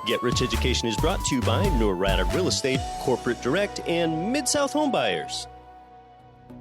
Get Rich Education is brought to you by Norada Real Estate, Corporate Direct, and Mid-South Home Buyers.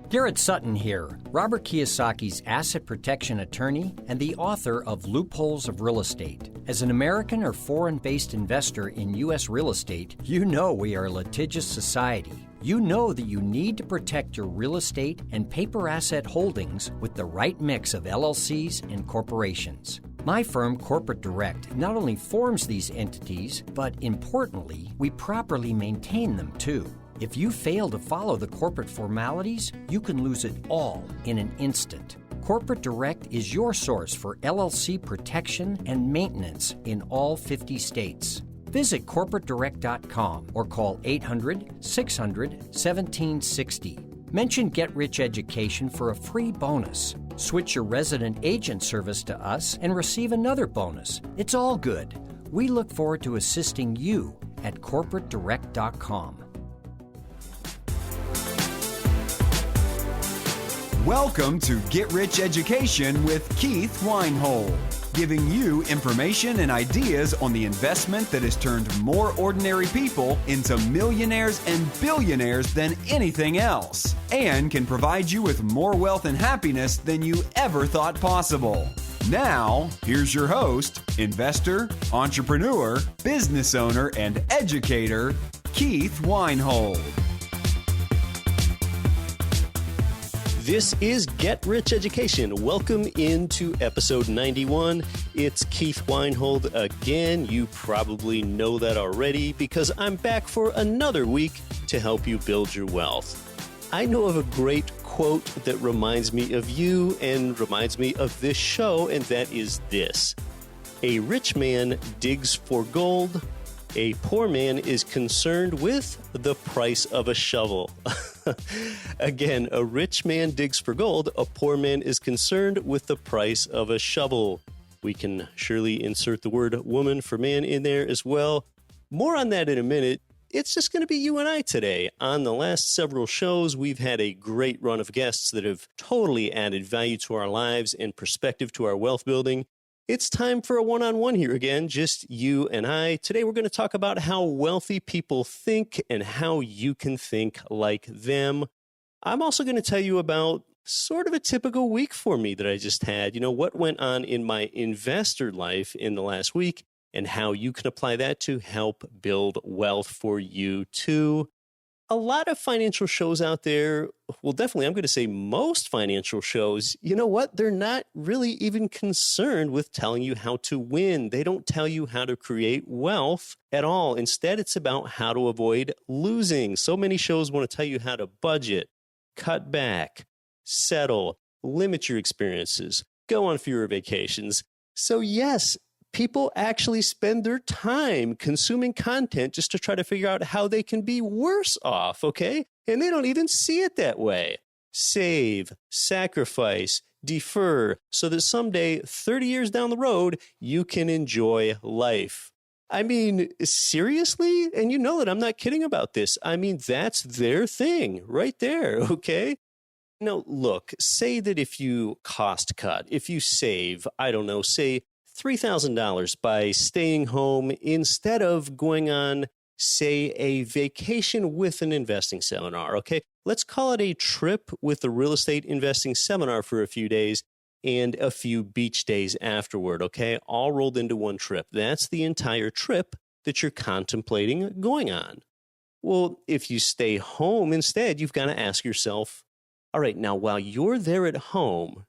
Garrett Sutton here, Robert Kiyosaki's asset protection attorney and the author of Loopholes of Real Estate. As an American or foreign-based investor in U.S. real estate, you know we are a litigious society. You know that you need to protect your real estate and paper asset holdings with the right mix of LLCs and corporations. My firm, Corporate Direct, not only forms these entities, but importantly, we properly maintain them too. If you fail to follow the corporate formalities, you can lose it all in an instant. Corporate Direct is your source for LLC protection and maintenance in all 50 states. Visit corporatedirect.com or call 800-600-1760. Mention Get Rich Education for a free bonus. Switch your resident agent service to us and receive another bonus. It's all good. We look forward to assisting you at corporatedirect.com. Welcome to Get Rich Education with Keith Weinhold, giving you information and ideas on the investment that has turned more ordinary people into millionaires and billionaires than anything else, and can provide you with more wealth and happiness than you ever thought possible. Now, here's your host, investor, entrepreneur, business owner, and educator, Keith Weinhold. This is Get Rich Education. Welcome into episode 91. It's Keith Weinhold again. You probably know that already because I'm back for another week to help you build your wealth. I know of a great quote that reminds me of you and reminds me of this show, and that is this: a rich man digs for gold. A poor man is concerned with the price of a shovel. Again, a rich man digs for gold. A poor man is concerned with the price of a shovel. We can surely insert the word woman for man in there as well. More on that in a minute. It's just going to be you and I today. On the last several shows, we've had a great run of guests that have totally added value to our lives and perspective to our wealth building. It's time for a one-on-one here again, just you and I. Today we're going to talk about how wealthy people think and how you can think like them. I'm also going to tell you about sort of a typical week for me that I just had. You know, what went on in my investor life in the last week and how you can apply that to help build wealth for you too. A lot of financial shows out there, well, definitely, I'm going to say most financial shows, you know what? They're not really even concerned with telling you how to win. They don't tell you how to create wealth at all. Instead, it's about how to avoid losing. So many shows want to tell you how to budget, cut back, settle, limit your experiences, go on fewer vacations. So yes, people actually spend their time consuming content just to try to figure out how they can be worse off, okay? And they don't even see it that way. Save, sacrifice, defer, so that someday, 30 years down the road, you can enjoy life. I mean, seriously? And you know that I'm not kidding about this. I mean, that's their thing right there, okay? Now, look, say that if you cost cut, if you save, I don't know, say $3,000 by staying home instead of going on, say, a vacation with an investing seminar, okay? Let's call it a trip with a real estate investing seminar for a few days and a few beach days afterward, okay? All rolled into one trip. That's the entire trip that you're contemplating going on. Well, if you stay home instead, you've got to ask yourself, all right, now while you're there at home,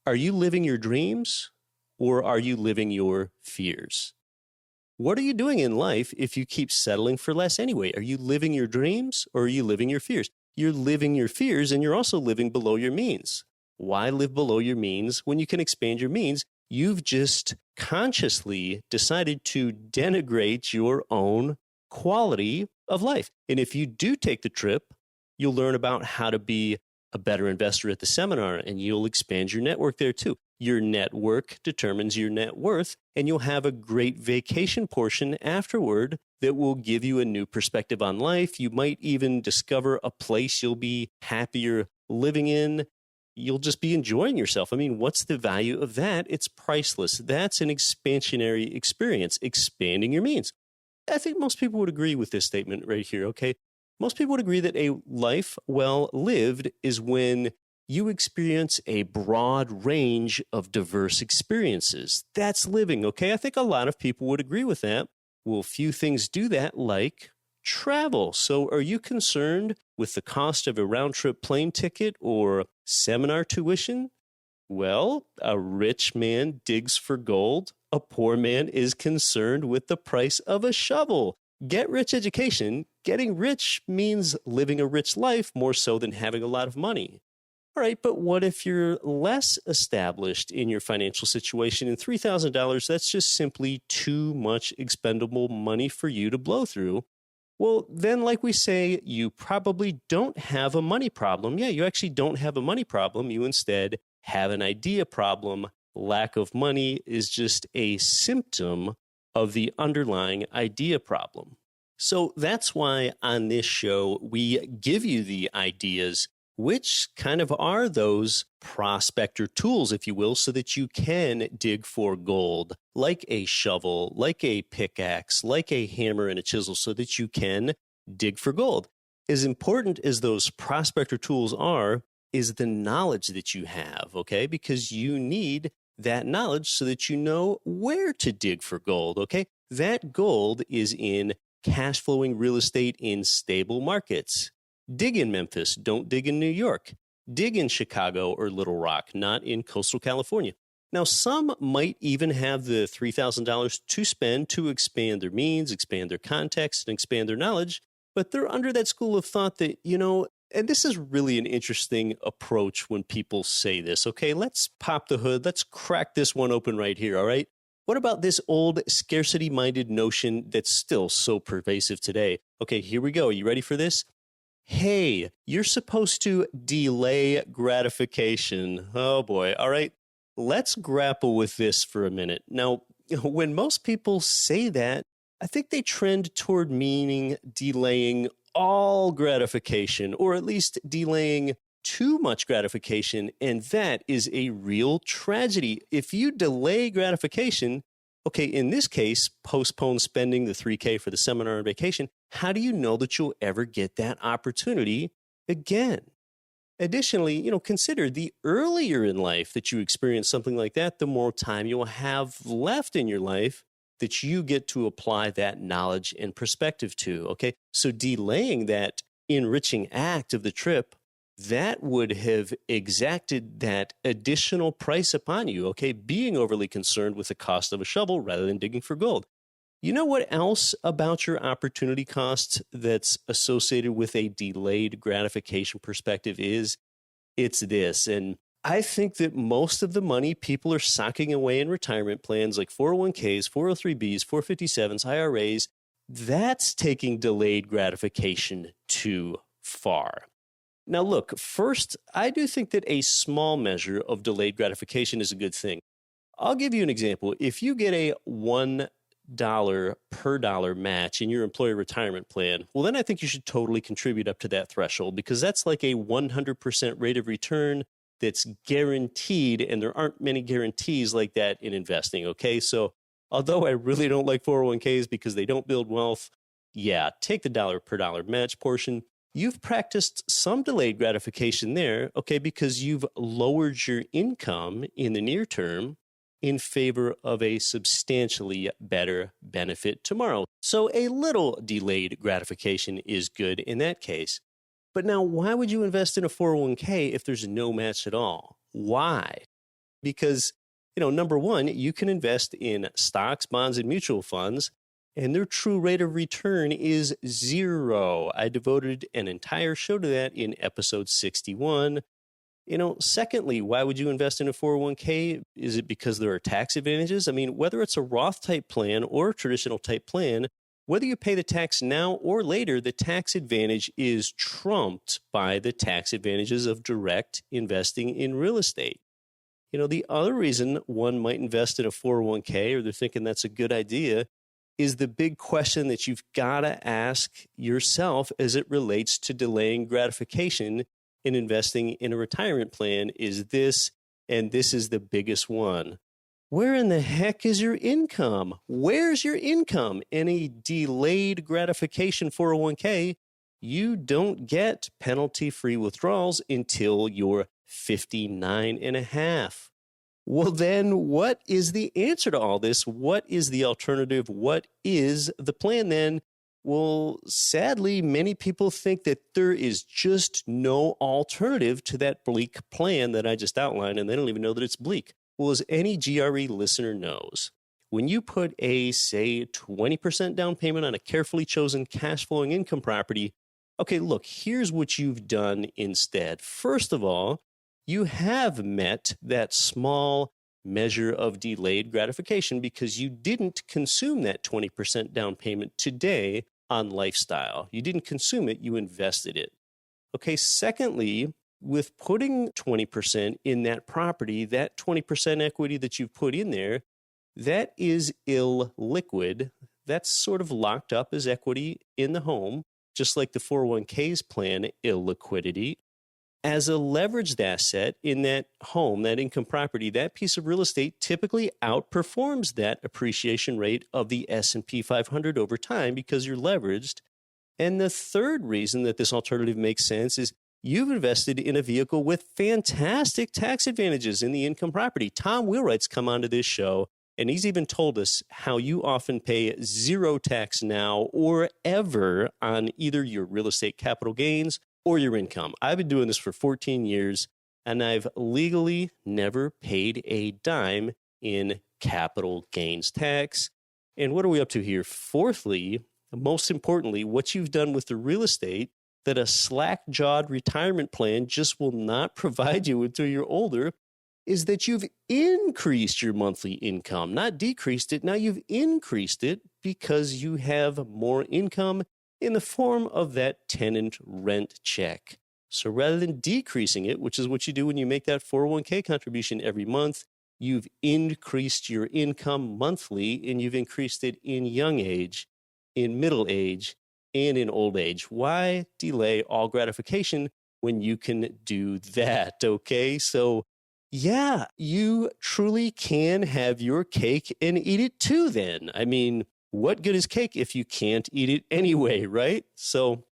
are you living your dreams? Or are you living your fears? What are you doing in life if you keep settling for less anyway? Are you living your dreams or are you living your fears? You're living your fears and you're also living below your means. Why live below your means when you can expand your means? You've just consciously decided to denigrate your own quality of life. And if you do take the trip, you'll learn about how to be a better investor at the seminar and you'll expand your network there too. Your network determines your net worth, and you'll have a great vacation portion afterward that will give you a new perspective on life. You might even discover a place you'll be happier living in. you'll just be enjoying yourself. I mean, what's the value of that? It's priceless. That's an expansionary experience, expanding your means. I think most people would agree with this statement right here, okay? Most people would agree that a life well lived is when you experience a broad range of diverse experiences. That's living, okay? I think a lot of people would agree with that. Well, few things do that, like travel. So are you concerned with the cost of a round-trip plane ticket or seminar tuition? Well, a rich man digs for gold. A poor man is concerned with the price of a shovel. Get rich education. Getting rich means living a rich life more so than having a lot of money. All right, but what if you're less established in your financial situation and $3,000, that's just simply too much expendable money for you to blow through? Well, then, like we say, you probably don't have a money problem. Yeah, you actually don't have a money problem. You instead have an idea problem. Lack of money is just a symptom of the underlying idea problem. So that's why on this show, we give you the ideas, which kind of are those prospector tools, if you will, so that you can dig for gold, like a shovel, like a pickaxe, like a hammer and a chisel, so that you can dig for gold. As important as those prospector tools are, is the knowledge that you have, okay? Because you need that knowledge so that you know where to dig for gold, okay? That gold is in cash flowing real estate in stable markets. Dig in Memphis, don't dig in New York. Dig in Chicago or Little Rock, not in coastal California. Now, some might even have the $3,000 to spend to expand their means, expand their context, and expand their knowledge, but they're under that school of thought that, and this is really an interesting approach when people say this, okay? Let's pop the hood. Let's crack this one open right here, all right? What about this old scarcity-minded notion that's still so pervasive today? Okay, here we go. Are you ready for this? Hey, you're supposed to delay gratification. Oh boy. All right. Let's grapple with this for a minute. Now, when most people say that, I think they trend toward meaning delaying all gratification, or at least delaying too much gratification. And that is a real tragedy. If you delay gratification, okay, in this case, postpone spending the $3,000 for the seminar and vacation, how do you know that you'll ever get that opportunity again? Additionally, consider the earlier in life that you experience something like that, the more time you'll have left in your life that you get to apply that knowledge and perspective to, okay? So delaying that enriching act of the trip, that would have exacted that additional price upon you, okay? Being overly concerned with the cost of a shovel rather than digging for gold. You know what else about your opportunity cost that's associated with a delayed gratification perspective is? It's this. And I think that most of the money people are socking away in retirement plans like 401ks, 403bs, 457s, IRAs, that's taking delayed gratification too far. Now, look, first, I do think that a small measure of delayed gratification is a good thing. I'll give you an example. If you get a $1 per dollar match in your employee retirement plan, well, then I think you should totally contribute up to that threshold because that's like a 100% rate of return that's guaranteed, and there aren't many guarantees like that in investing, okay? So although I really don't like 401ks because they don't build wealth, yeah, take the dollar per dollar match portion. You've practiced some delayed gratification there, okay, because you've lowered your income in the near term in favor of a substantially better benefit tomorrow. So a little delayed gratification is good in that case. But now, why would you invest in a 401k if there's no match at all? Why? Because, number one, you can invest in stocks, bonds, and mutual funds, and their true rate of return is 0. I devoted an entire show to that in episode 61. Secondly, why would you invest in a 401k? Is it because there are tax advantages? I mean, whether it's a Roth type plan or a traditional type plan, whether you pay the tax now or later, the tax advantage is trumped by the tax advantages of direct investing in real estate. The other reason one might invest in a 401k, or they're thinking that's a good idea, is the big question that you've got to ask yourself as it relates to delaying gratification in investing in a retirement plan is this, and this is the biggest one. Where in the heck is your income? Where's your income? Any delayed gratification 401k, you don't get penalty-free withdrawals until you're 59 and a half. Well, then what is the answer to all this? What is the alternative? What is the plan then? Well, sadly, many people think that there is just no alternative to that bleak plan that I just outlined, and they don't even know that it's bleak. Well, as any GRE listener knows, when you put a, say, 20% down payment on a carefully chosen cash flowing income property, okay, look, here's what you've done instead. First of all, you have met that small measure of delayed gratification because you didn't consume that 20% down payment today on lifestyle. You didn't consume it, you invested it. Okay, secondly, with putting 20% in that property, that 20% equity that you've put in there, that is illiquid. That's sort of locked up as equity in the home, just like the 401k's plan, illiquidity. As a leveraged asset in that home, that income property, that piece of real estate typically outperforms that appreciation rate of the S&P 500 over time because you're leveraged. And the third reason that this alternative makes sense is you've invested in a vehicle with fantastic tax advantages in the income property. Tom Wheelwright's come onto this show, and he's even told us how you often pay zero tax now or ever on either your real estate capital gains or your income. I've been doing this for 14 years, and I've legally never paid a dime in capital gains tax. And what are we up to here? Fourthly, most importantly, what you've done with the real estate that a slack-jawed retirement plan just will not provide you until you're older is that you've increased your monthly income, not decreased it. Now you've increased it because you have more income in the form of that tenant rent check. So rather than decreasing it, which is what you do when you make that 401k contribution every month, you've increased your income monthly, and you've increased it in young age, in middle age, and in old age. Why delay all gratification when you can do that, okay? So yeah, you truly can have your cake and eat it too then. I mean, what good is cake if you can't eat it anyway, right? So,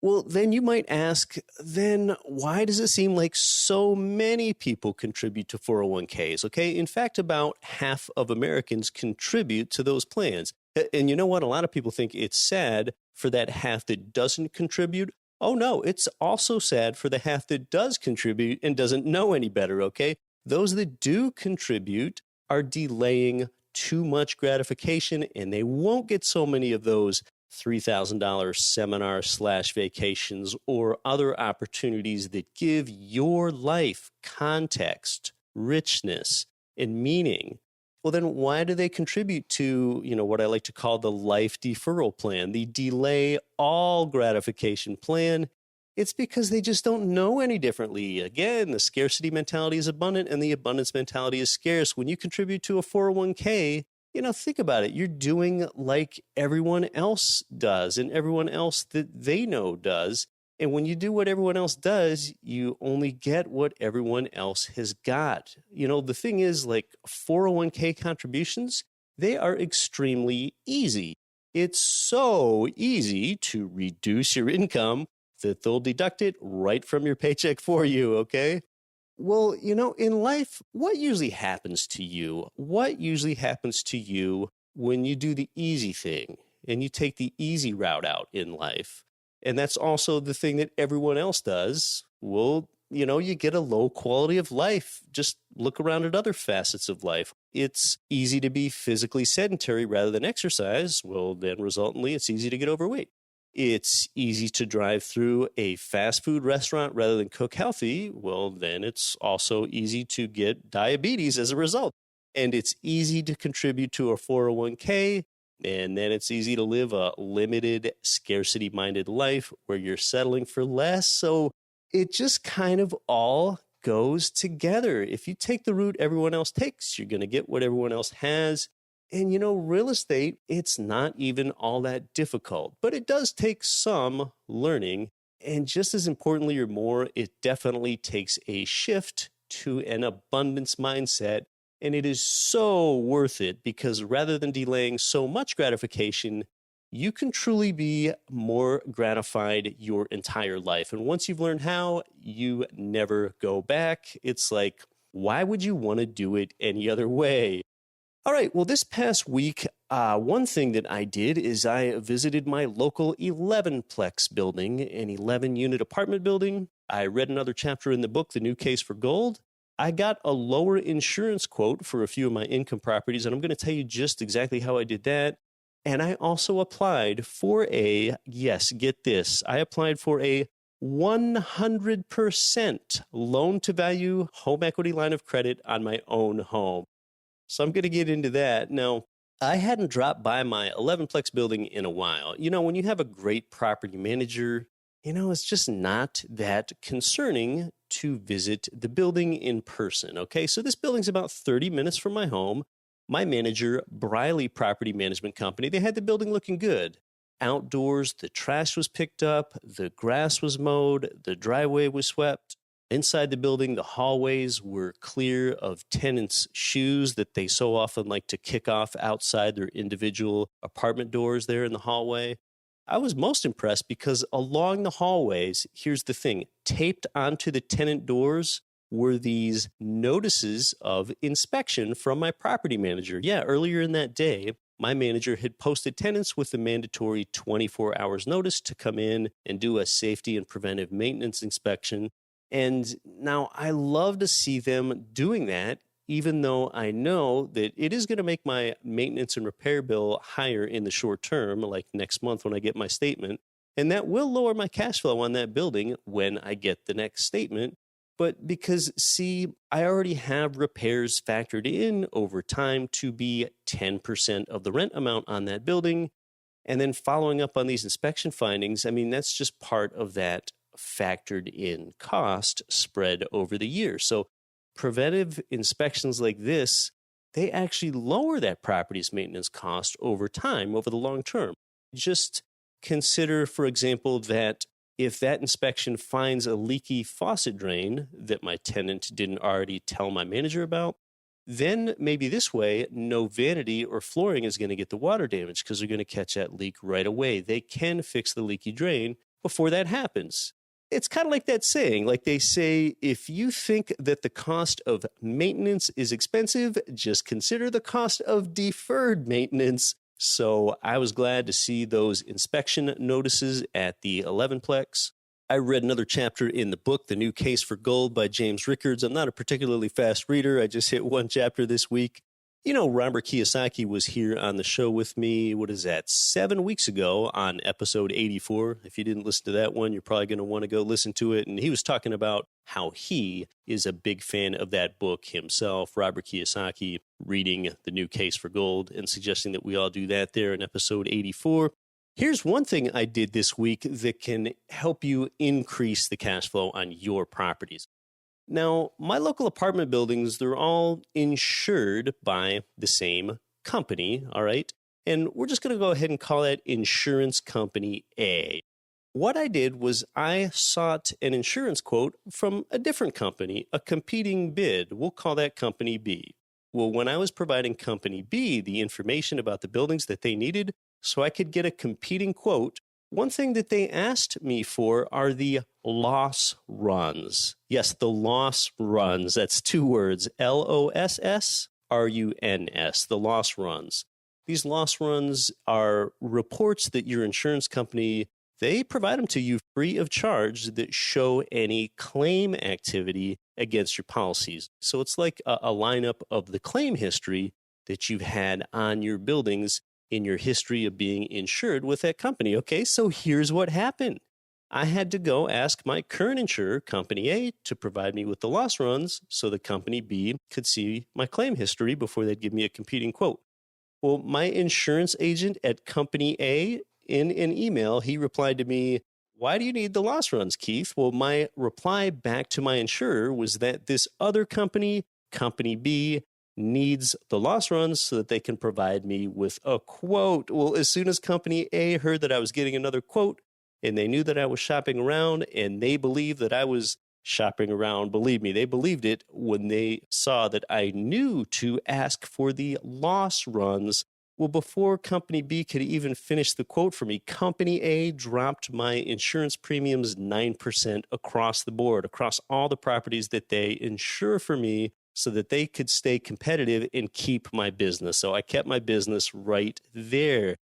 well, then you might ask, then why does it seem like so many people contribute to 401ks? Okay, in fact, about half of Americans contribute to those plans. And you know what? A lot of people think it's sad for that half that doesn't contribute. Oh no, it's also sad for the half that does contribute and doesn't know any better, okay? Those that do contribute are delaying too much gratification, and they won't get so many of those $3,000 seminar/vacations or other opportunities that give your life context, richness, and meaning. Well, then why do they contribute to, what I like to call the life deferral plan, the delay all gratification plan? It's because they just don't know any differently. Again, the scarcity mentality is abundant and the abundance mentality is scarce. When you contribute to a 401k, think about it. You're doing like everyone else does and everyone else that they know does. And when you do what everyone else does, you only get what everyone else has got. The thing is, like 401k contributions, they are extremely easy. It's so easy to reduce your income that they'll deduct it right from your paycheck for you, okay? Well, in life, what usually happens to you? What usually happens to you when you do the easy thing and you take the easy route out in life? And that's also the thing that everyone else does. Well, you get a low quality of life. Just look around at other facets of life. It's easy to be physically sedentary rather than exercise. Well, then resultantly, it's easy to get overweight. It's easy to drive through a fast food restaurant rather than cook healthy. Well, then it's also easy to get diabetes as a result. And it's easy to contribute to a 401k. And then it's easy to live a limited, scarcity-minded life where you're settling for less. So it just kind of all goes together. If you take the route everyone else takes, you're going to get what everyone else has. And, real estate, it's not even all that difficult, but it does take some learning. And just as importantly or more, it definitely takes a shift to an abundance mindset. And it is so worth it because rather than delaying so much gratification, you can truly be more gratified your entire life. And once you've learned how, you never go back. It's like, why would you want to do it any other way? All right, well, this past week, one thing that I did is I visited my local 11-plex building, an 11-unit apartment building. I read another chapter in the book, The New Case for Gold. I got a lower insurance quote for a few of my income properties, and I'm going to tell you just exactly how I did that. And I also applied for yes, get this, I applied for a 100% loan-to-value home equity line of credit on my own home. So I'm going to get into that. Now, I hadn't dropped by my 11-plex building in a while. You know, when you have a great property manager, it's just not that concerning to visit the building in person, okay? So this building's about 30 minutes from my home. My manager, Briley Property Management Company, they had the building looking good. Outdoors, the trash was picked up, the grass was mowed, the driveway was swept. Inside the building, the hallways were clear of tenants' shoes that they so often like to kick off outside their individual apartment doors there in the hallway. I was most impressed because along the hallways, here's the thing, taped onto the tenant doors were these notices of inspection from my property manager. Yeah, earlier in that day, my manager had posted tenants with the mandatory 24 hours notice to come in and do a safety and preventive maintenance inspection. And now I love to see them doing that, even though I know that it is going to make my maintenance and repair bill higher in the short term, like next month when I get my statement. And that will lower my cash flow on that building when I get the next statement. But because, see, I already have repairs factored in over time to be 10% of the rent amount on that building. And then following up on these inspection findings, I mean, that's just part of that factored in cost spread over the year. So preventive inspections like this, they actually lower that property's maintenance cost over time, over the long term. Just consider, for example, that if that inspection finds a leaky faucet drain that my tenant didn't already tell my manager about, then maybe this way, no vanity or flooring is going to get the water damage because they're going to catch that leak right away. They can fix the leaky drain before that happens. It's kind of like that saying, like they say, if you think that the cost of maintenance is expensive, just consider the cost of deferred maintenance. So I was glad to see those inspection notices at the 11-plex. I read another chapter in the book, The New Case for Gold by James Rickards. I'm not a particularly fast reader. I just hit one chapter this week. You know, Robert Kiyosaki was here on the show with me, 7 weeks ago on episode 84. If you didn't listen to that one, you're probably going to want to go listen to it. And he was talking about how he is a big fan of that book himself, Robert Kiyosaki, reading The New Case for Gold and suggesting that we all do that there in episode 84. Here's one thing I did this week that can help you increase the cash flow on your properties. Now, my local apartment buildings, they're all insured by the same company, all right? And we're just going to go ahead and call that Insurance Company A. What I did was I sought an insurance quote from a different company, a competing bid. We'll call that Company B. Well, when I was providing Company B the information about the buildings that they needed so I could get a competing quote, one thing that they asked me for are the loss runs. Yes, the loss runs. That's two words, LOSSRUNS, the loss runs. These loss runs are reports that your insurance company, they provide them to you free of charge that show any claim activity against your policies. So it's like a lineup of the claim history that you've had on your buildings in your history of being insured with that company. Okay, so here's what happened. I had to go ask my current insurer, Company A, to provide me with the loss runs so the Company B could see my claim history before they'd give me a competing quote. Well, my insurance agent at Company A, in an email, he replied to me, "Why do you need the loss runs, Keith?" Well, my reply back to my insurer was that this other company, Company B, needs the loss runs so that they can provide me with a quote. Well, as soon as Company A heard that I was getting another quote, and they knew that I was shopping around, and they believed that I was shopping around. Believe me, they believed it when they saw that I knew to ask for the loss runs. Well, before Company B could even finish the quote for me, Company A dropped my insurance premiums 9% across the board, across all the properties that they insure for me so that they could stay competitive and keep my business. So I kept my business right there.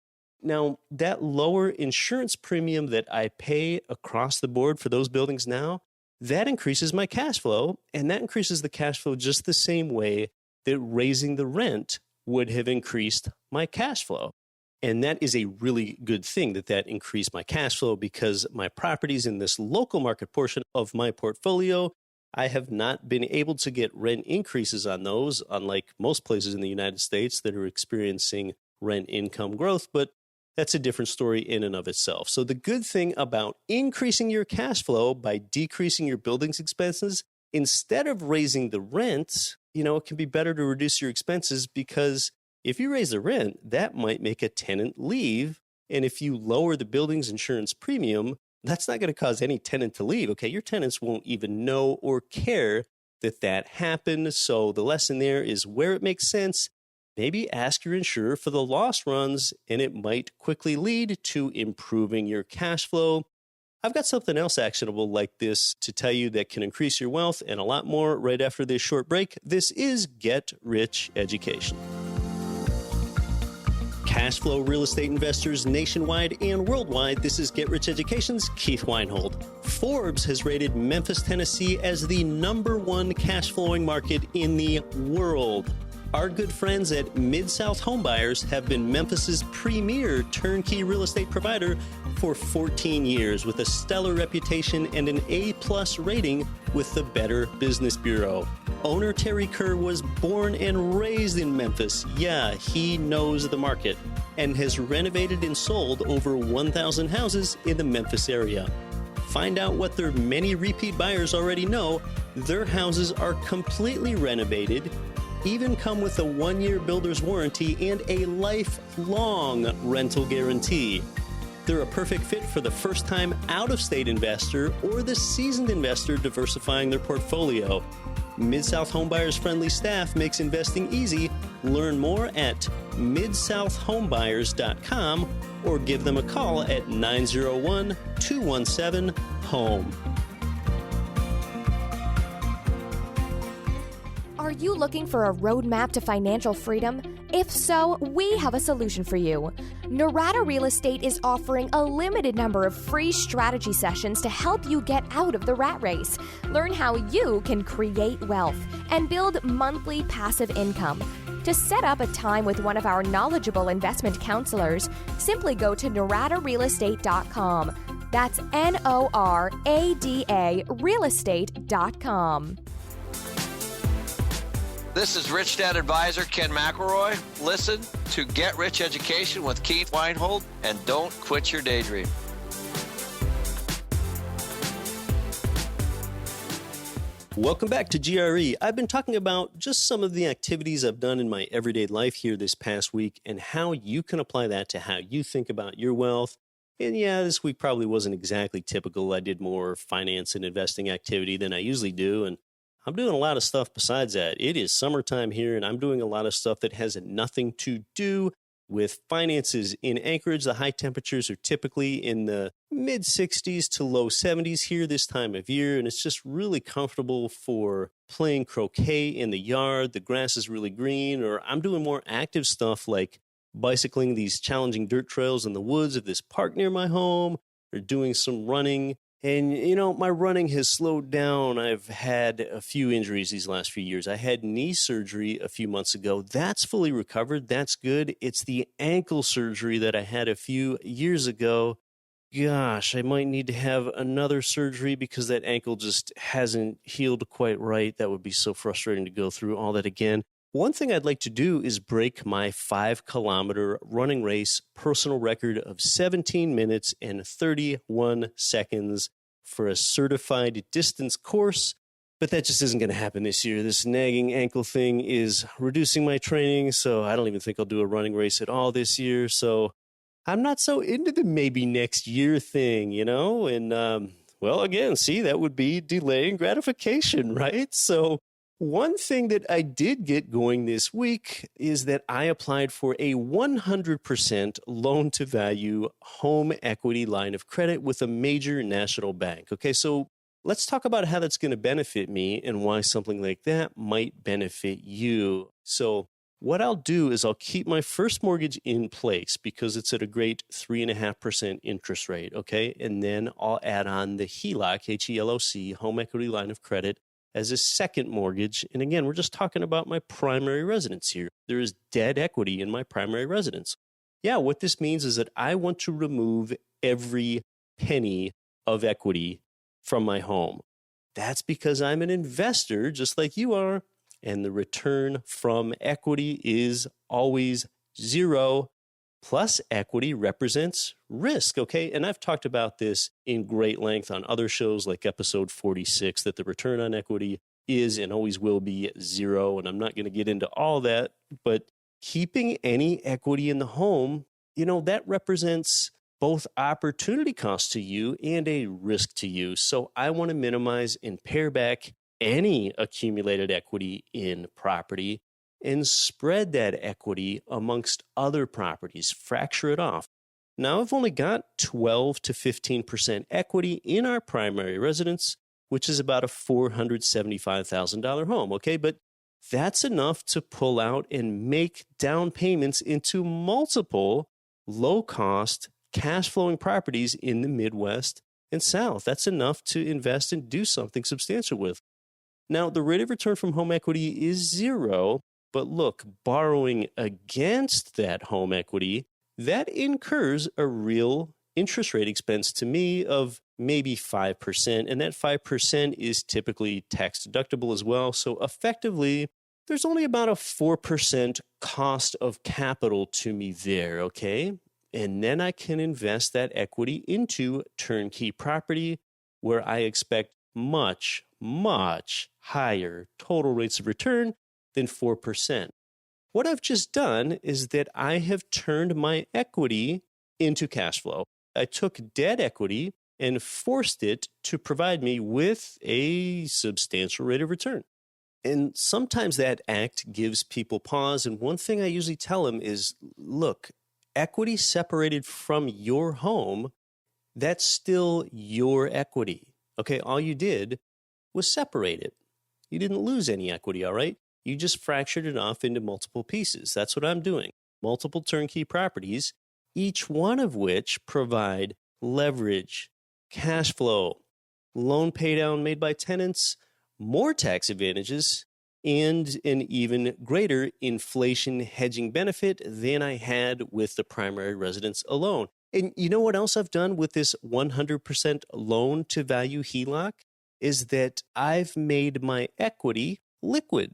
Now, that lower insurance premium that I pay across the board for those buildings now, that increases my cash flow, and that increases the cash flow just the same way that raising the rent would have increased my cash flow. And that is a really good thing that increased my cash flow, because my properties in this local market portion of my portfolio, I have not been able to get rent increases on those, unlike most places in the United States that are experiencing rent income growth. But that's a different story in and of itself. So the good thing about increasing your cash flow by decreasing your building's expenses, instead of raising the rent, it can be better to reduce your expenses, because if you raise the rent, that might make a tenant leave. And if you lower the building's insurance premium, that's not going to cause any tenant to leave. Okay, your tenants won't even know or care that happened. So the lesson there is, where it makes sense, maybe ask your insurer for the loss runs, and it might quickly lead to improving your cash flow. I've got something else actionable like this to tell you that can increase your wealth, and a lot more right after this short break. This is Get Rich Education. Cash flow real estate investors nationwide and worldwide, this is Get Rich Education's Keith Weinhold. Forbes has rated Memphis, Tennessee as the #1 cash flowing market in the world. Our good friends at Mid-South Homebuyers have been Memphis's premier turnkey real estate provider for 14 years, with a stellar reputation and an A+ rating with the Better Business Bureau. Owner Terry Kerr was born and raised in Memphis. Yeah, he knows the market, and has renovated and sold over 1,000 houses in the Memphis area. Find out what their many repeat buyers already know. Their houses are completely renovated, even come with a 1-year builder's warranty and a lifelong rental guarantee. They're a perfect fit for the first-time out-of-state investor or the seasoned investor diversifying their portfolio. Mid-South Homebuyers' friendly staff makes investing easy. Learn more at midsouthhomebuyers.com or give them a call at 901-217-HOME. Are you looking for a roadmap to financial freedom? If so, we have a solution for you. Norada Real Estate is offering a limited number of free strategy sessions to help you get out of the rat race. Learn how you can create wealth and build monthly passive income. To set up a time with one of our knowledgeable investment counselors, simply go to noradarealestate.com. That's NORADA realestate.com. This is Rich Dad Advisor Ken McElroy. Listen to Get Rich Education with Keith Weinhold, and don't quit your daydream. Welcome back to GRE. I've been talking about just some of the activities I've done in my everyday life here this past week, and how you can apply that to how you think about your wealth. And yeah, this week probably wasn't exactly typical. I did more finance and investing activity than I usually do, and I'm doing a lot of stuff besides that. It is summertime here, and I'm doing a lot of stuff that has nothing to do with finances. In Anchorage, the high temperatures are typically in the mid-60s to low 70s here this time of year, and it's just really comfortable for playing croquet in the yard. The grass is really green, or I'm doing more active stuff like bicycling these challenging dirt trails in the woods of this park near my home, or doing some running. And, my running has slowed down. I've had a few injuries these last few years. I had knee surgery a few months ago. That's fully recovered. That's good. It's the ankle surgery that I had a few years ago. Gosh, I might need to have another surgery because that ankle just hasn't healed quite right. That would be so frustrating to go through all that again. One thing I'd like to do is break my 5-kilometer running race personal record of 17 minutes and 31 seconds for a certified distance course, but that just isn't going to happen this year. This nagging ankle thing is reducing my training, so I don't even think I'll do a running race at all this year. So I'm not so into the maybe next year thing, And, well, again, see, that would be delaying gratification, right? So one thing that I did get going this week is that I applied for a 100% loan to value home equity line of credit with a major national bank. Okay, so let's talk about how that's going to benefit me and why something like that might benefit you. So what I'll do is I'll keep my first mortgage in place because it's at a great 3.5% interest rate, okay? And then I'll add on the HELOC, H-E-L-O-C, home equity line of credit, as a second mortgage. And again, we're just talking about my primary residence here. There is dead equity in my primary residence. Yeah, what this means is that I want to remove every penny of equity from my home. That's because I'm an investor, just like you are. And the return from equity is always zero. Plus equity represents risk, okay? And I've talked about this in great length on other shows like episode 46, that the return on equity is and always will be zero. And I'm not going to get into all that, but keeping any equity in the home, that represents both opportunity cost to you and a risk to you. So I want to minimize and pare back any accumulated equity in property and spread that equity amongst other properties, fracture it off. Now, I've only got 12 to 15% equity in our primary residence, which is about a $475,000 home, okay? But that's enough to pull out and make down payments into multiple low-cost, cash-flowing properties in the Midwest and South. That's enough to invest and do something substantial with. Now, the rate of return from home equity is zero, but look, borrowing against that home equity, that incurs a real interest rate expense to me of maybe 5%, and that 5% is typically tax deductible as well. So effectively, there's only about a 4% cost of capital to me there, okay? And then I can invest that equity into turnkey property where I expect much, much higher total rates of return than 4%. What I've just done is that I have turned my equity into cash flow. I took dead equity and forced it to provide me with a substantial rate of return. And sometimes that act gives people pause. And one thing I usually tell them is, look, equity separated from your home, that's still your equity. Okay, all you did was separate it. You didn't lose any equity, all right? You just fractured it off into multiple pieces. That's what I'm doing. Multiple turnkey properties, each one of which provide leverage, cash flow, loan paydown made by tenants, more tax advantages, and an even greater inflation hedging benefit than I had with the primary residence alone. And you know what else I've done with this 100% loan to value HELOC? Is that I've made my equity liquid.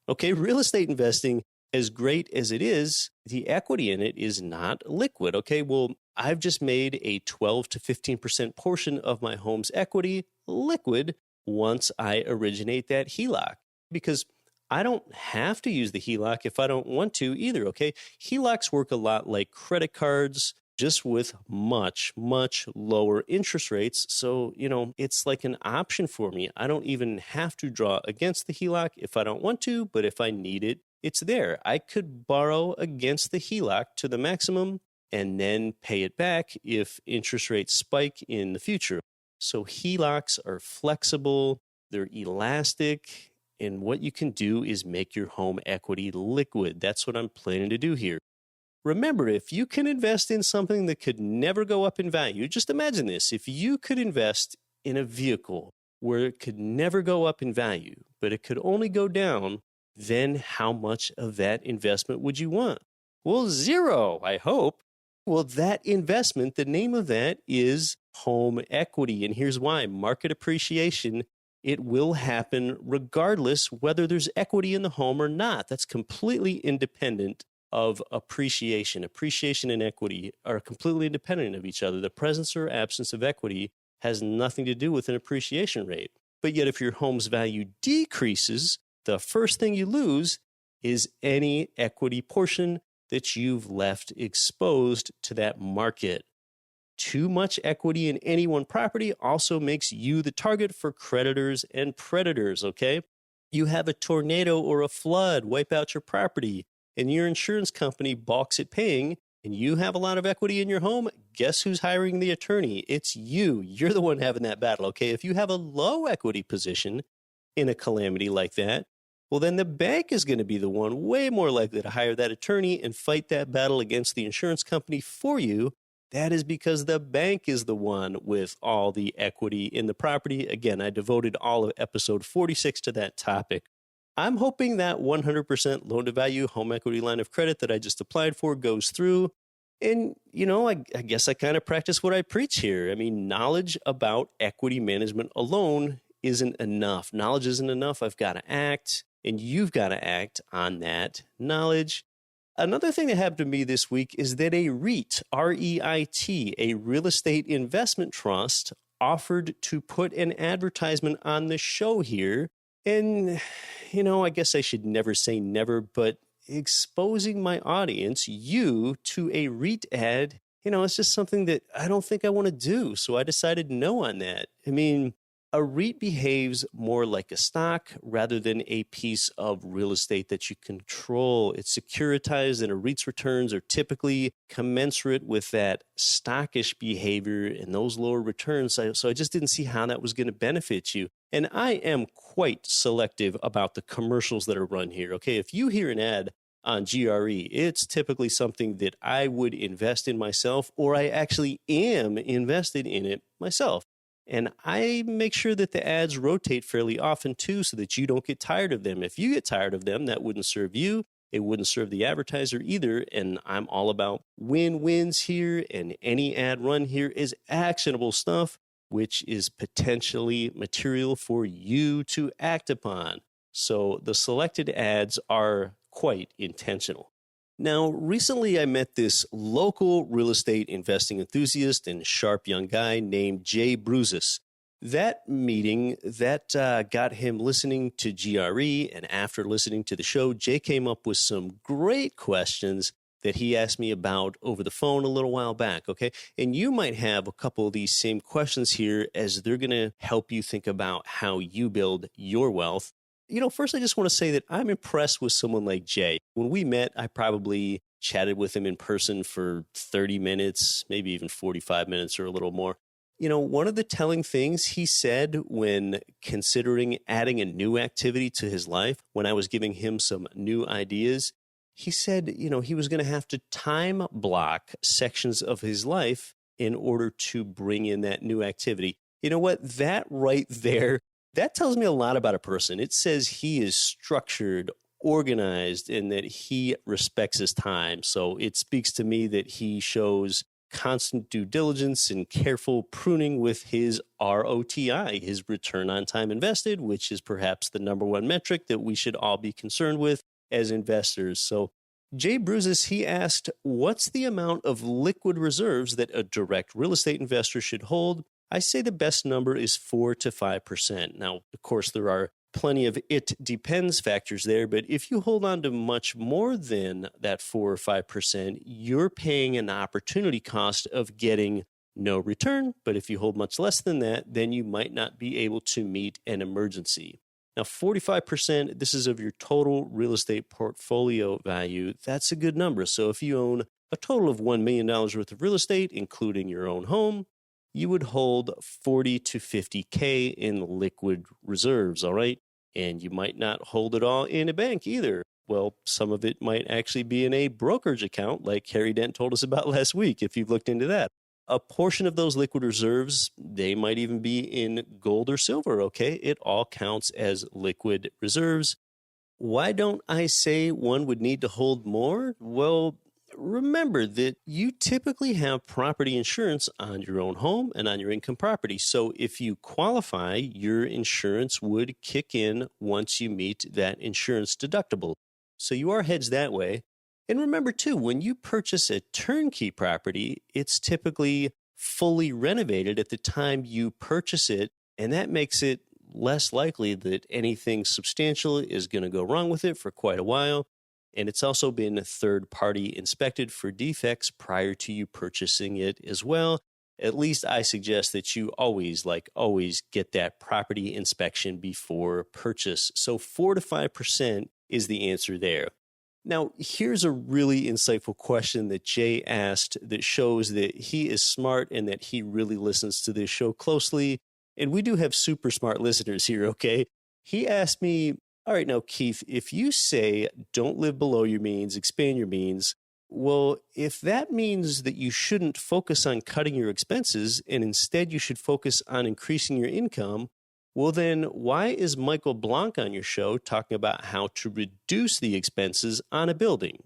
Okay, real estate investing, as great as it is, the equity in it is not liquid. Okay, well, I've just made a 12 to 15% portion of my home's equity liquid once I originate that HELOC, because I don't have to use the HELOC if I don't want to either, okay? HELOCs work a lot like credit cards, just with much, much lower interest rates. So, it's like an option for me. I don't even have to draw against the HELOC if I don't want to, but if I need it, it's there. I could borrow against the HELOC to the maximum and then pay it back if interest rates spike in the future. So HELOCs are flexible, they're elastic, and what you can do is make your home equity liquid. That's what I'm planning to do here. Remember, if you can invest in something that could never go up in value, just imagine this. If you could invest in a vehicle where it could never go up in value, but it could only go down, then how much of that investment would you want? Well, zero, I hope. Well, that investment, the name of that is home equity. And here's why. Market appreciation, it will happen regardless whether there's equity in the home or not. That's completely independent of appreciation. Appreciation and equity are completely independent of each other. The presence or absence of equity has nothing to do with an appreciation rate. But yet if your home's value decreases, the first thing you lose is any equity portion that you've left exposed to that market. Too much equity in any one property also makes you the target for creditors and predators, okay? You have a tornado or a flood wipe out your property, and your insurance company balks at paying, and you have a lot of equity in your home. Guess who's hiring the attorney? It's you. You're the one having that battle, okay? If you have a low equity position in a calamity like that, well, then the bank is going to be the one way more likely to hire that attorney and fight that battle against the insurance company for you. That is because the bank is the one with all the equity in the property. Again, I devoted all of episode 46 to that topic. I'm hoping that 100% loan-to-value home equity line of credit that I just applied for goes through. And, I guess I kind of practice what I preach here. I mean, knowledge about equity management alone isn't enough. Knowledge isn't enough. I've got to act, and you've got to act on that knowledge. Another thing that happened to me this week is that a REIT, R-E-I-T, a real estate investment trust, offered to put an advertisement on the show here. And, I guess I should never say never, but exposing my audience, you, to a REIT ad, it's just something that I don't think I want to do. So I decided no on that. I mean, a REIT behaves more like a stock rather than a piece of real estate that you control. It's securitized, and a REIT's returns are typically commensurate with that stockish behavior and those lower returns. So I just didn't see how that was going to benefit you. And I am quite selective about the commercials that are run here. Okay, if you hear an ad on GRE, it's typically something that I would invest in myself, or I actually am invested in it myself. And I make sure that the ads rotate fairly often too, so that you don't get tired of them. If you get tired of them, that wouldn't serve you. It wouldn't serve the advertiser either. And I'm all about win-wins here. And any ad run here is actionable stuff, which is potentially material for you to act upon. So the selected ads are quite intentional. Now, recently I met this local real estate investing enthusiast and sharp young guy named Jay Bruzis. That meeting, got him listening to GRE, and after listening to the show, Jay came up with some great questions that he asked me about over the phone a little while back, okay? And you might have a couple of these same questions here, as they're going to help you think about how you build your wealth. First, I just want to say that I'm impressed with someone like Jay. When we met, I probably chatted with him in person for 30 minutes, maybe even 45 minutes or a little more. One of the telling things he said when considering adding a new activity to his life, when I was giving him some new ideas, he said, he was going to have to time block sections of his life in order to bring in that new activity. You know what? That right there, that tells me a lot about a person. It says he is structured, organized, and that he respects his time. So it speaks to me that he shows constant due diligence and careful pruning with his ROTI, his return on time invested, which is perhaps the number one metric that we should all be concerned with as investors. So Jay Bruzis, he asked, what's the amount of liquid reserves that a direct real estate investor should hold? I say the best number is 4 to 5%. Now, of course, there are plenty of it depends factors there, but if you hold on to much more than that 4 or 5%, you're paying an opportunity cost of getting no return. But if you hold much less than that, then you might not be able to meet an emergency. Now, 45%, this is of your total real estate portfolio value. That's a good number. So if you own a total of $1 million worth of real estate, including your own home, you would hold 40 to 50K in liquid reserves, all right? And you might not hold it all in a bank either. Well, some of it might actually be in a brokerage account, like Harry Dent told us about last week, if you've looked into that. A portion of those liquid reserves, they might even be in gold or silver, okay? It all counts as liquid reserves. Why don't I say one would need to hold more? Well, remember that you typically have property insurance on your own home and on your income property. So if you qualify, your insurance would kick in once you meet that insurance deductible. So you are hedged that way. And remember, too, when you purchase a turnkey property, it's typically fully renovated at the time you purchase it, and that makes it less likely that anything substantial is going to go wrong with it for quite a while. And it's also been third-party inspected for defects prior to you purchasing it as well. At least I suggest that you always get that property inspection before purchase. So 4 to 5% is the answer there. Now, here's a really insightful question that Jay asked that shows that he is smart and that he really listens to this show closely. And we do have super smart listeners here, okay? He asked me, all right, now, Keith, if you say don't live below your means, expand your means, well, if that means that you shouldn't focus on cutting your expenses and instead you should focus on increasing your income, well, then why is Michael Blanc on your show talking about how to reduce the expenses on a building?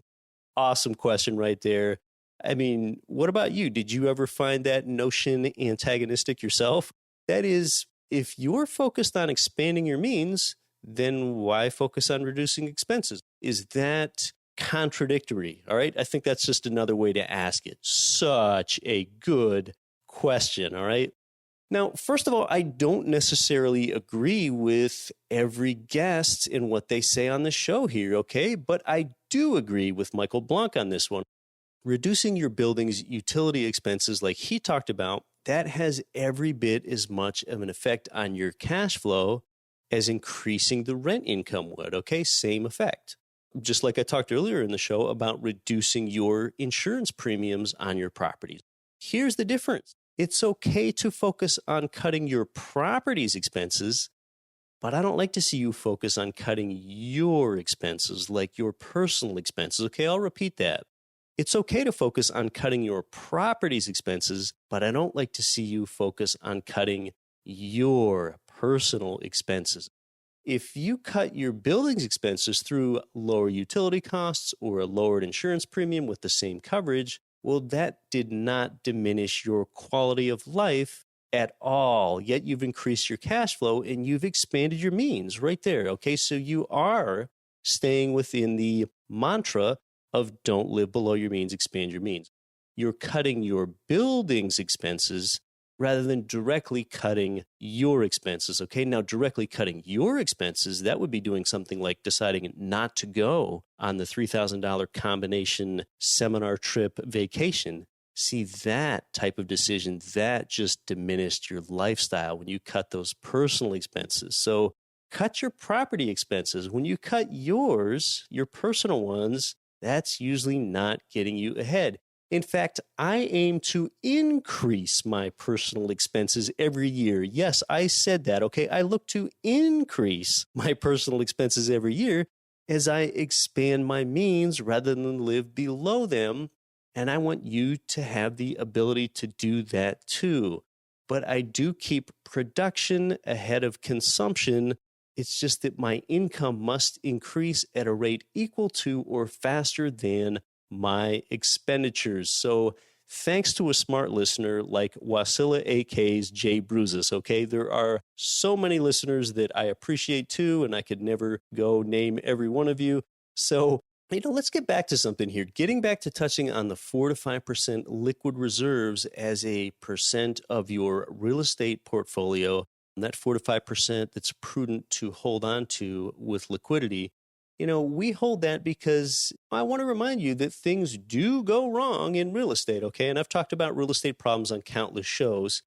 Awesome question right there. I mean, what about you? Did you ever find that notion antagonistic yourself? That is, if you're focused on expanding your means, then why focus on reducing expenses? Is that contradictory? All right. I think that's just another way to ask it. Such a good question. All right. Now, first of all, I don't necessarily agree with every guest in what they say on the show here, okay? But I do agree with Michael Blanc on this one. Reducing your building's utility expenses like he talked about, that has every bit as much of an effect on your cash flow as increasing the rent income would, okay? Same effect. Just like I talked earlier in the show about reducing your insurance premiums on your properties. Here's the difference. It's okay to focus on cutting your property's expenses, but I don't like to see you focus on cutting your expenses, like your personal expenses. Okay, I'll repeat that. It's okay to focus on cutting your property's expenses, but I don't like to see you focus on cutting your personal expenses. If you cut your building's expenses through lower utility costs or a lowered insurance premium with the same coverage, well, that did not diminish your quality of life at all. Yet you've increased your cash flow and you've expanded your means right there. Okay, so you are staying within the mantra of don't live below your means, expand your means. You're cutting your building's expenses rather than directly cutting your expenses. Okay, now directly cutting your expenses, that would be doing something like deciding not to go on the $3,000 combination seminar trip vacation. See, that type of decision, that just diminished your lifestyle when you cut those personal expenses. So cut your property expenses. When you cut yours, your personal ones, that's usually not getting you ahead. In fact, I aim to increase my personal expenses every year. Yes, I said that, okay? I look to increase my personal expenses every year as I expand my means rather than live below them. And I want you to have the ability to do that too. But I do keep production ahead of consumption. It's just that my income must increase at a rate equal to or faster than my expenditures. So thanks to a smart listener like Wasilla AK's Jay Bruzis, okay? There are so many listeners that I appreciate too, and I could never go name every one of you. So, let's get back to something here. Getting back to touching on the 4 to 5% liquid reserves as a percent of your real estate portfolio, and that 4 to 5% that's prudent to hold on to with liquidity. We hold that because I want to remind you that things do go wrong in real estate, okay? And I've talked about real estate problems on countless shows.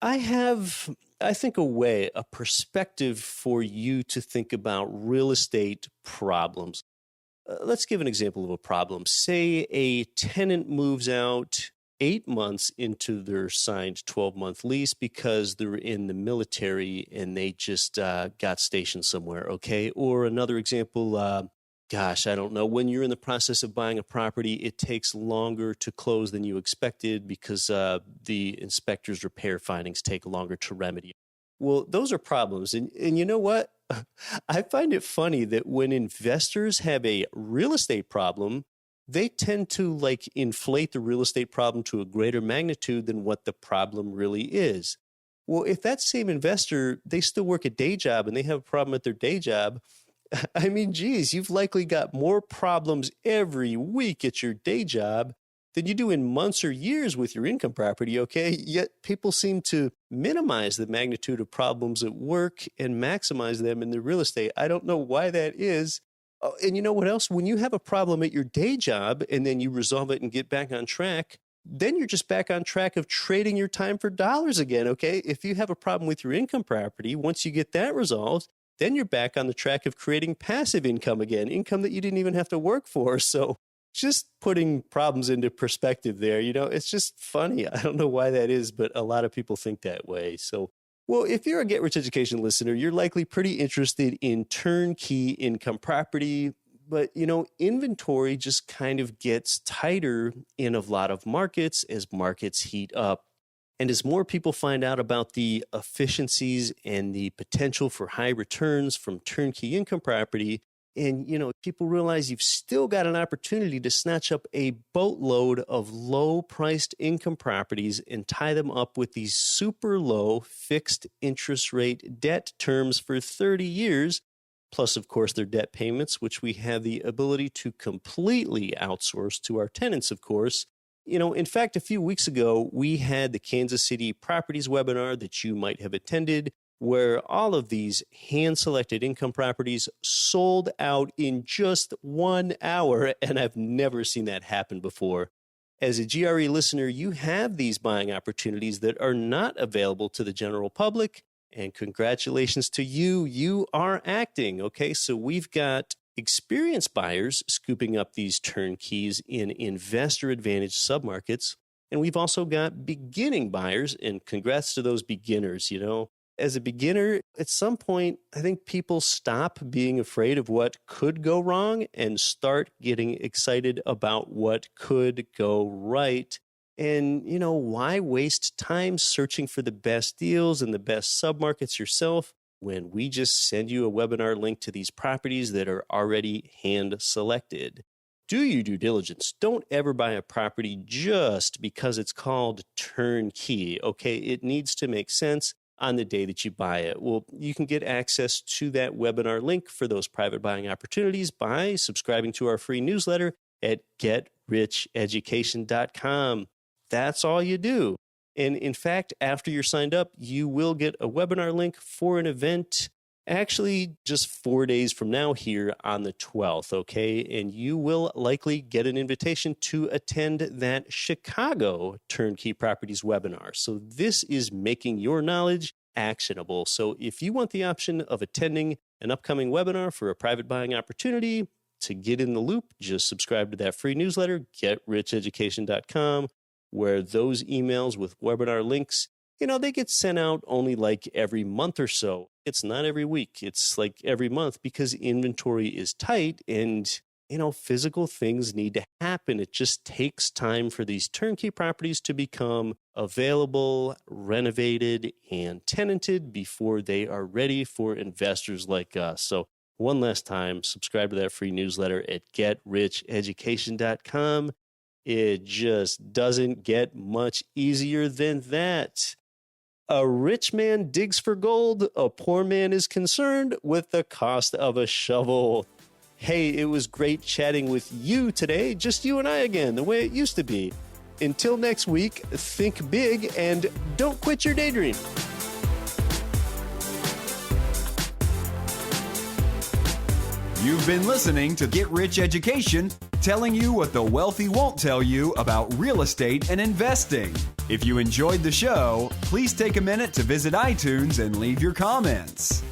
I have, I think, a perspective for you to think about real estate problems. Let's give an example of a problem. Say a tenant moves out 8 months into their signed 12-month lease because they're in the military and they just got stationed somewhere, okay? Or another example, I don't know. When you're in the process of buying a property, it takes longer to close than you expected because the inspector's repair findings take longer to remedy. Well, those are problems. And you know what? I find it funny that when investors have a real estate problem, they tend to inflate the real estate problem to a greater magnitude than what the problem really is. Well, if that same investor, they still work a day job and they have a problem at their day job, I mean, geez, you've likely got more problems every week at your day job than you do in months or years with your income property, okay? Yet people seem to minimize the magnitude of problems at work and maximize them in the real estate. I don't know why that is. Oh, and you know what else? When you have a problem at your day job and then you resolve it and get back on track, then you're just back on track of trading your time for dollars again, okay? If you have a problem with your income property, once you get that resolved, then you're back on the track of creating passive income again, income that you didn't even have to work for. So just putting problems into perspective there, it's just funny. I don't know why that is, but a lot of people think that way. So, well, if you're a Get Rich Education listener, you're likely pretty interested in turnkey income property. But, inventory just kind of gets tighter in a lot of markets as markets heat up. And as more people find out about the efficiencies and the potential for high returns from turnkey income property, and, people realize you've still got an opportunity to snatch up a boatload of low-priced income properties and tie them up with these super low fixed interest rate debt terms for 30 years, plus, of course, their debt payments, which we have the ability to completely outsource to our tenants, of course. In fact, a few weeks ago, we had the Kansas City Properties webinar that you might have attended, where all of these hand-selected income properties sold out in just 1 hour, and I've never seen that happen before. As a GRE listener, you have these buying opportunities that are not available to the general public, and congratulations to you. You are acting, okay? So we've got experienced buyers scooping up these turnkeys in investor advantage submarkets. And we've also got beginning buyers, and congrats to those beginners. As a beginner, at some point, I think people stop being afraid of what could go wrong and start getting excited about what could go right. And, why waste time searching for the best deals and the best submarkets yourself when we just send you a webinar link to these properties that are already hand-selected? Do your due diligence. Don't ever buy a property just because it's called turnkey, okay? It needs to make sense on the day that you buy it. Well, you can get access to that webinar link for those private buying opportunities by subscribing to our free newsletter at GetRichEducation.com. That's all you do. And in fact, after you're signed up, you will get a webinar link for an event actually just 4 days from now here on the 12th, okay? And you will likely get an invitation to attend that Chicago Turnkey Properties webinar. So this is making your knowledge actionable. So if you want the option of attending an upcoming webinar for a private buying opportunity, to get in the loop, just subscribe to that free newsletter, GetRichEducation.com, where those emails with webinar links, they get sent out only like every month or so. It's not every week. It's like every month because inventory is tight and, physical things need to happen. It just takes time for these turnkey properties to become available, renovated, and tenanted before they are ready for investors like us. So one last time, subscribe to that free newsletter at GetRichEducation.com. It just doesn't get much easier than that. A rich man digs for gold, a poor man is concerned with the cost of a shovel. Hey, it was great chatting with you today, just you and I again, the way it used to be. Until next week, think big and don't quit your daydream. You've been listening to Get Rich Education, telling you what the wealthy won't tell you about real estate and investing. If you enjoyed the show, please take a minute to visit iTunes and leave your comments.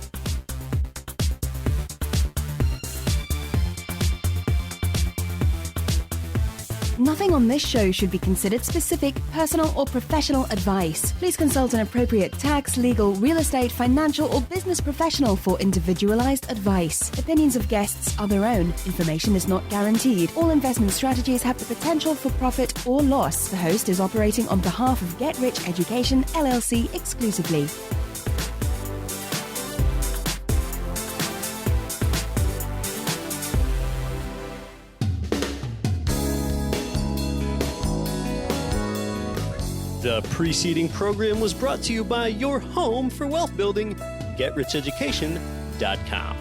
Nothing on this show should be considered specific, personal, or professional advice. Please consult an appropriate tax, legal, real estate, financial, or business professional for individualized advice. Opinions of guests are their own. Information is not guaranteed. All investment strategies have the potential for profit or loss. The host is operating on behalf of Get Rich Education, LLC exclusively. The preceding program was brought to you by your home for wealth building, GetRichEducation.com.